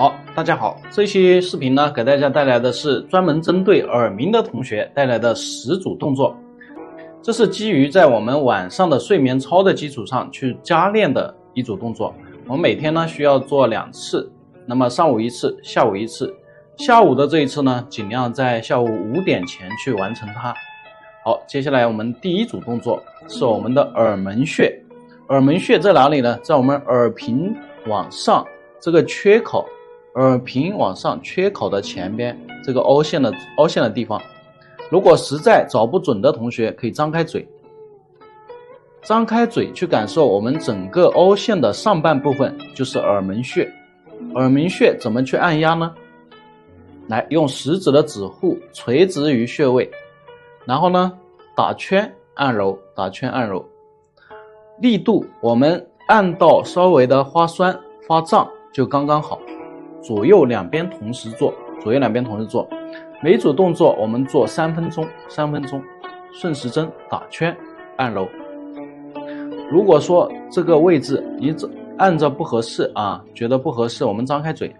好，大家好，这期视频呢，给大家带来的是专门针对耳鸣的同学带来的10组动作。这是基于在我们晚上的睡眠操的基础上去加练的一组动作。我们每天呢需要做2次，那么上午1次，下午1次。下午的这一次呢，尽量在下午5点前去完成它。好，接下来我们第一组动作是我们的耳门穴。耳门穴在哪里呢？在我们耳屏往上这个缺口，耳屏往上缺口的前边这个凹陷的地方。如果实在找不准的同学，可以张开嘴，张开嘴去感受我们整个凹陷的上半部分，就是耳门穴。耳门穴怎么去按压呢？来，用食指的指腹垂直于穴位，然后呢打圈按揉，打圈按揉。力度我们按到稍微的发酸发胀就刚刚好，左右两边同时做，每组动作我们做3分钟，顺时针打圈按揉。如果说这个位置你按着不合适啊，觉得不合适，我们张开嘴，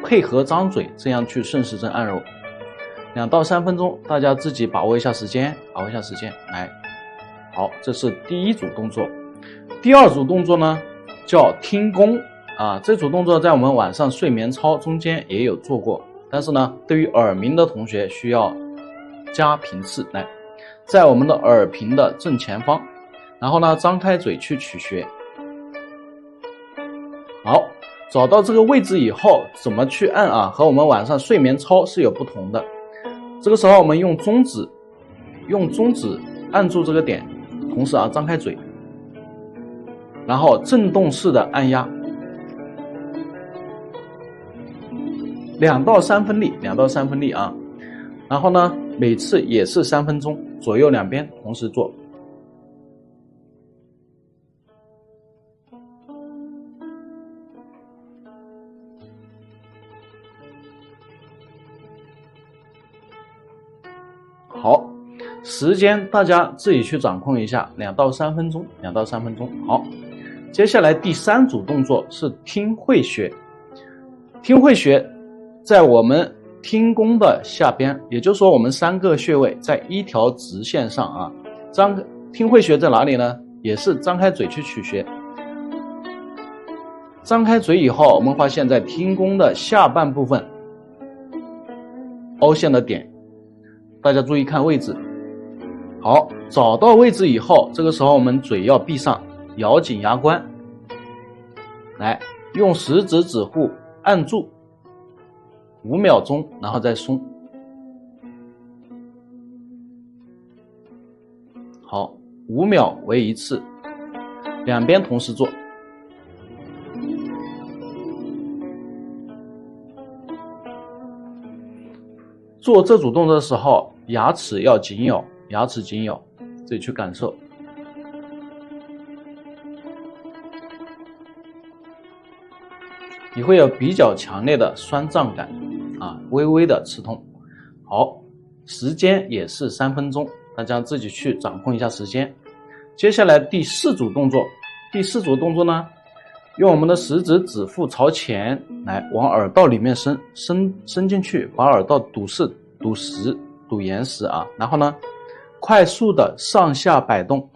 配合张嘴，这样去顺时针按揉，2到3分钟，大家自己把握一下时间，来。好，这是第一组动作。第二组动作呢叫听功啊，这组动作在我们晚上睡眠操中间也有做过，但是呢对于耳鸣的同学需要加频次。来，在我们的耳屏的正前方，然后呢张开嘴去取穴。好，找到这个位置以后怎么去按啊，和我们晚上睡眠操是有不同的。这个时候我们用中指按住这个点，同时张开嘴，然后震动式的按压，2到3分力啊。然后呢每次也是3分钟，左右两边同时做。好，时间大家自己去掌控一下，2到3分钟。好，接下来第3组动作是听会穴。听会穴在我们听功的下边，也就是说我们3个穴位在一条直线上啊。听会穴在哪里呢？也是张开嘴去取穴。张开嘴以后，我们发现在听功的下半部分凹陷的点，大家注意看位置。好，找到位置以后，这个时候我们嘴要闭上，咬紧牙关，来用食指指腹按住5秒钟，然后再松。好，5秒为1次，两边同时做。做这组动作的时候，牙齿要紧咬，自己去感受。你会有比较强烈的酸胀感啊，微微的刺痛。好，时间也是3分钟，大家自己去掌控一下时间。接下来第4组动作，呢，用我们的食指指腹朝前来往耳道里面伸进去，把耳道堵严实啊。然后呢快速的上下摆动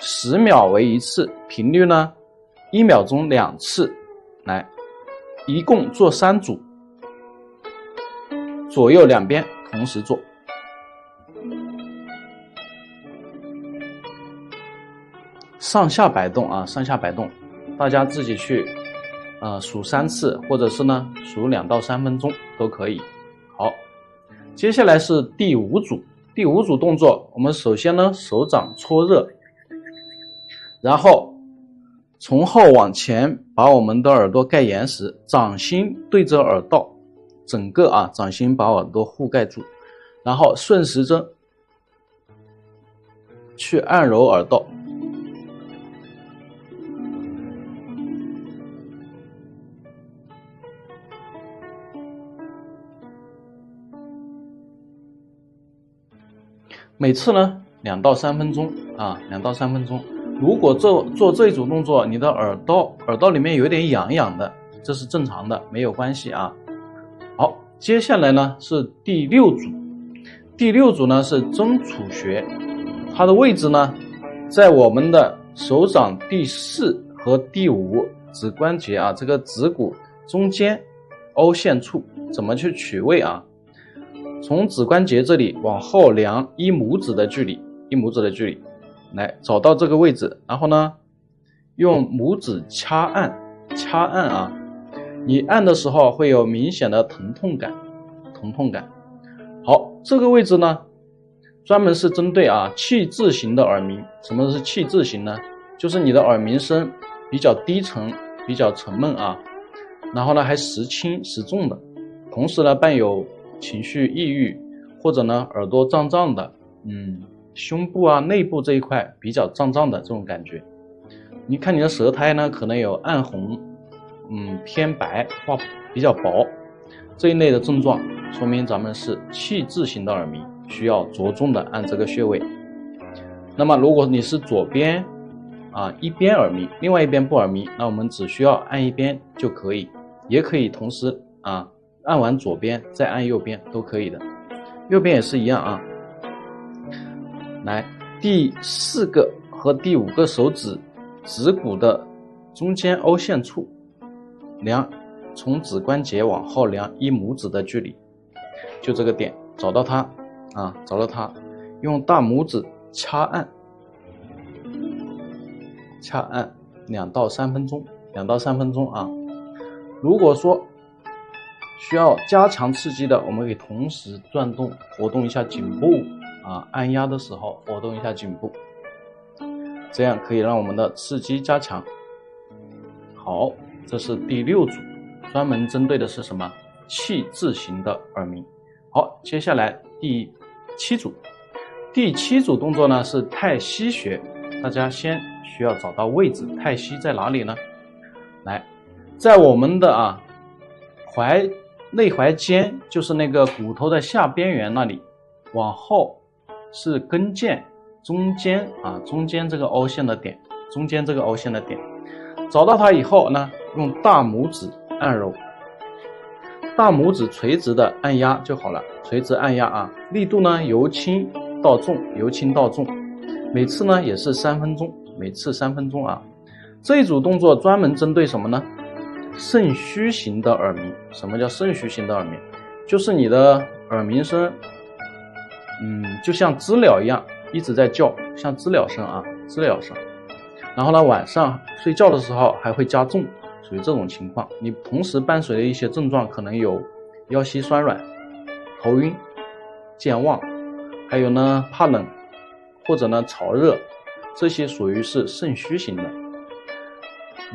，10秒为1次，频率呢1秒钟2次。来，一共做3组，左右两边同时做。上下摆动，大家自己去数3次，或者是呢数2到3分钟都可以。好，接下来是第5组动作。我们首先呢手掌搓热，然后从后往前把我们的耳朵盖严实，掌心对着耳道，整个掌心把耳朵覆盖住，然后顺时针去按揉耳道。每次呢2到3分钟啊，2到3分钟。如果做这一组动作，你的耳道里面有点痒痒的，这是正常的，没有关系啊。好，接下来呢是第六组，第六组呢是针杵穴，它的位置呢在我们的手掌第4和第5指关节啊，这个指骨中间凹陷处。怎么去取位啊？从指关节这里往后量1拇指的距离，1拇指的距离，来找到这个位置，然后呢，用拇指掐按啊，你按的时候会有明显的疼痛感。好，这个位置呢，专门是针对啊气滞型的耳鸣。什么是气滞型呢？就是你的耳鸣声比较低沉，比较沉闷啊，然后呢还时轻时重的，同时呢伴有情绪抑郁，或者呢耳朵胀胀的，胸部啊内部这一块比较胀胀的这种感觉。你看你的舌苔呢可能有暗红，偏白或比较薄这一类的症状，说明咱们是气滞型的耳鸣，需要着重的按这个穴位。那么如果你是左边一边耳鸣，另外一边不耳鸣，那我们只需要按一边就可以，也可以同时按完左边再按右边都可以的，右边也是一样啊。来，第4个和第5个手指指骨的中间凹陷处，从指关节往后量1拇指的距离，就这个点，找到它，用大拇指掐按2到3分钟啊。如果说需要加强刺激的，我们可以同时转动活动一下颈部按压的时候活动一下颈部，这样可以让我们的刺激加强。好，这是第6组，专门针对的是什么？气滞型的耳鸣。好，接下来第7组，第7组动作呢是太溪穴，大家先需要找到位置，太溪在哪里呢？来，在我们的内踝尖，就是那个骨头的下边缘那里，往后是跟腱中间这个凹陷的点，找到它以后呢，用大拇指按揉，大拇指垂直的按压就好了，垂直按压力度呢由轻到重，每次呢也是3分钟，每次3分钟啊。这一组动作专门针对什么呢？肾虚型的耳鸣。什么叫肾虚型的耳鸣？就是你的耳鸣声就像知了一样一直在叫，像知了声。然后呢晚上睡觉的时候还会加重，属于这种情况。你同时伴随的一些症状可能有腰膝酸软、头晕、健忘，还有呢怕冷或者呢潮热，这些属于是肾虚型的，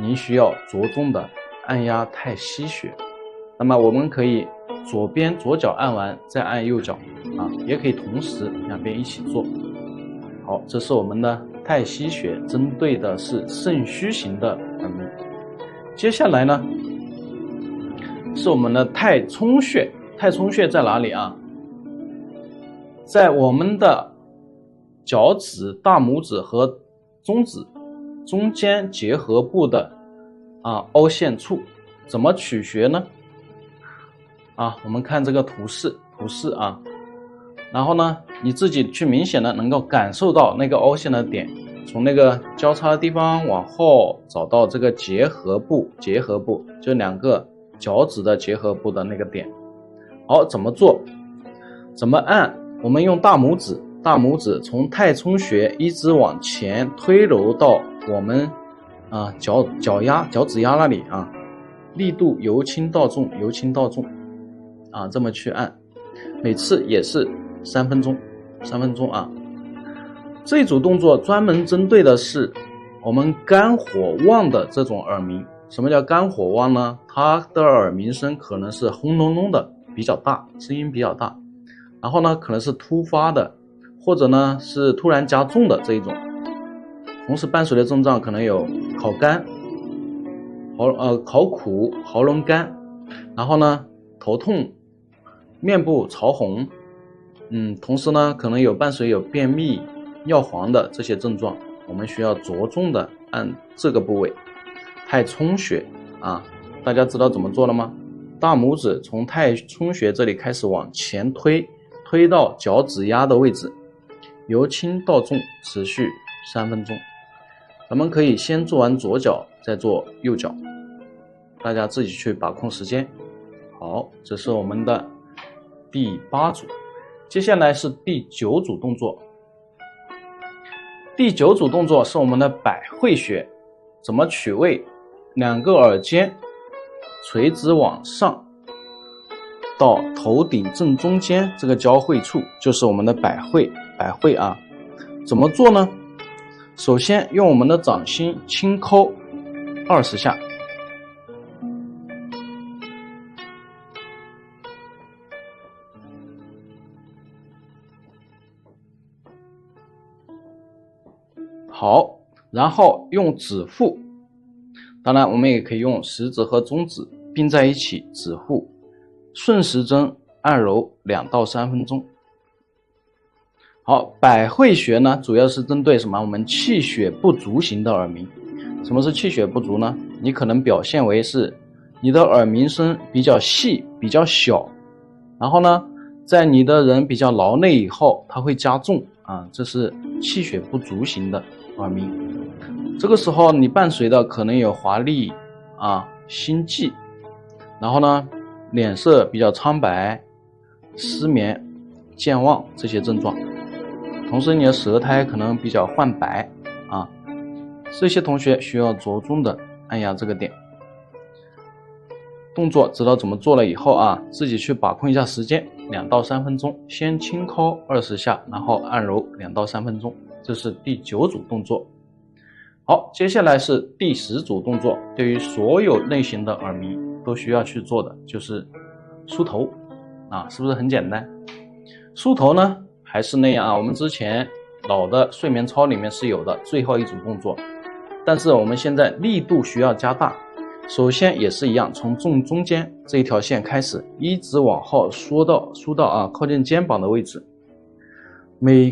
您需要着重的按压太溪穴。那么我们可以左脚按完再按右脚也可以同时两边一起做。好，这是我们的太溪穴，针对的是肾虚型的耳鸣。接下来呢是我们的太冲穴。太冲穴在哪里啊？在我们的脚趾、大拇指和中指中间结合部的凹陷处。怎么取穴呢？我们看这个图示然后呢你自己去明显的能够感受到那个凹陷的点，从那个交叉的地方往后找到这个结合部就2个脚趾的结合部的那个点。好，怎么做？怎么按？我们用大拇指从太冲穴一直往前推揉到我们脚趾丫那里力度由轻到重这么去按，每次也是3分钟这一组动作专门针对的是我们肝火旺的这种耳鸣。什么叫肝火旺呢？它的耳鸣声可能是轰隆隆的，比较大，声音比较大，然后呢可能是突发的，或者呢是突然加重的这一种。同时伴随的症状可能有烤干、烤苦、喉咙干，然后呢头痛、面部潮红，同时呢可能伴随有便秘、尿黄的这些症状。我们需要着重的按这个部位太冲穴啊，大家知道怎么做了吗？大拇指从太冲穴这里开始往前推，推到脚趾丫的位置，由轻到重，持续3分钟。咱们可以先做完左脚，再做右脚，大家自己去把控时间。好，这是我们的第8组，接下来是第9组动作。第9组动作是我们的百会穴，怎么取位？2个耳尖垂直往上到头顶正中间这个交汇处，就是我们的百会啊。怎么做呢？首先用我们的掌心轻抠20下，好，然后用指腹，当然我们也可以用食指和中指并在一起，指腹顺时针按揉2到3分钟。好，百会穴呢，主要是针对什么？我们气血不足型的耳鸣。什么是气血不足呢？你可能表现为是你的耳鸣声比较细、比较小，然后呢，在你的人比较劳累以后，它会加重啊，这是气血不足型的耳鸣。这个时候你伴随的可能有华丽啊、心悸，然后呢，脸色比较苍白、失眠、健忘这些症状。同时你的舌苔可能比较泛白啊，这些同学需要着重的按压这个点。动作知道怎么做了以后啊，自己去把控一下时间，2到3分钟，先轻敲20下，然后按揉2到3分钟，这是第9组动作。好，接下来是第10组动作，对于所有类型的耳鸣都需要去做的就是梳头啊，是不是很简单？梳头呢还是那样啊，我们之前老的睡眠操里面是有的最后一组动作，但是我们现在力度需要加大。首先也是一样，从正中间这一条线开始，一直往后梳到啊靠近肩膀的位置，每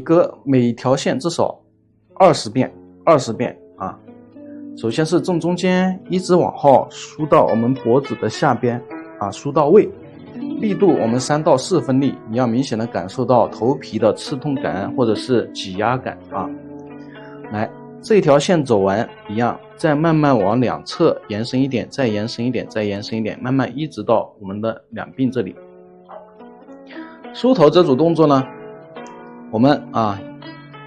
条线至少20遍啊。首先是正中间，一直往后梳到我们脖子的下边啊，梳到位。力度我们3到4分力，你要明显的感受到头皮的刺痛感或者是挤压感啊。来，这一条线走完一样，再慢慢往两侧延伸一点，再延伸一点，再延伸一点，慢慢一直到我们的两鬓这里。梳头这组动作呢，我们啊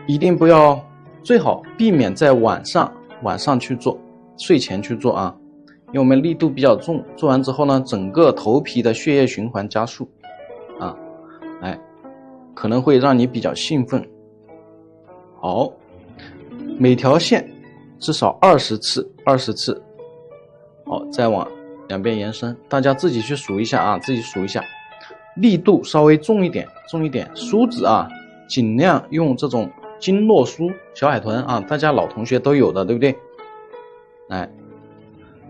一定不要，最好避免在晚上去做，睡前去做啊。因为我们力度比较重，做完之后呢，整个头皮的血液循环加速啊，可能会让你比较兴奋。好，每条线至少20次。好，再往两边延伸，大家自己去数一下啊，力度稍微重一点，梳子啊，尽量用这种经络梳小海豚啊，大家老同学都有的，对不对？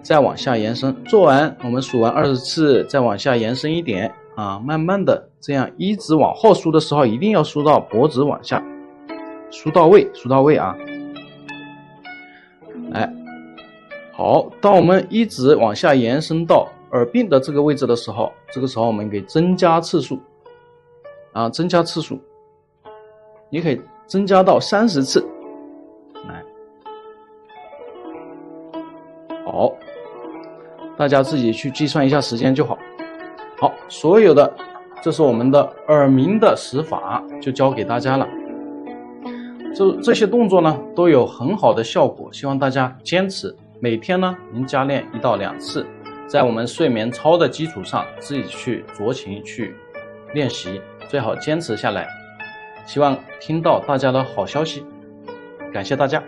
再往下延伸，做完我们数完20次，再往下延伸一点啊，慢慢的这样一直往后梳的时候，一定要梳到脖子往下，梳到位啊。好，当我们一直往下延伸到耳鬓的这个位置的时候，这个时候我们可以增加次数啊，你可以增加到30次。好，大家自己去计算一下时间就好。好，所有的这是我们的耳鸣的使法就教给大家了。这些动作呢都有很好的效果，希望大家坚持，每天呢您加练1到2次，在我们睡眠操的基础上自己去酌情去练习，最好坚持下来。希望听到大家的好消息，感谢大家。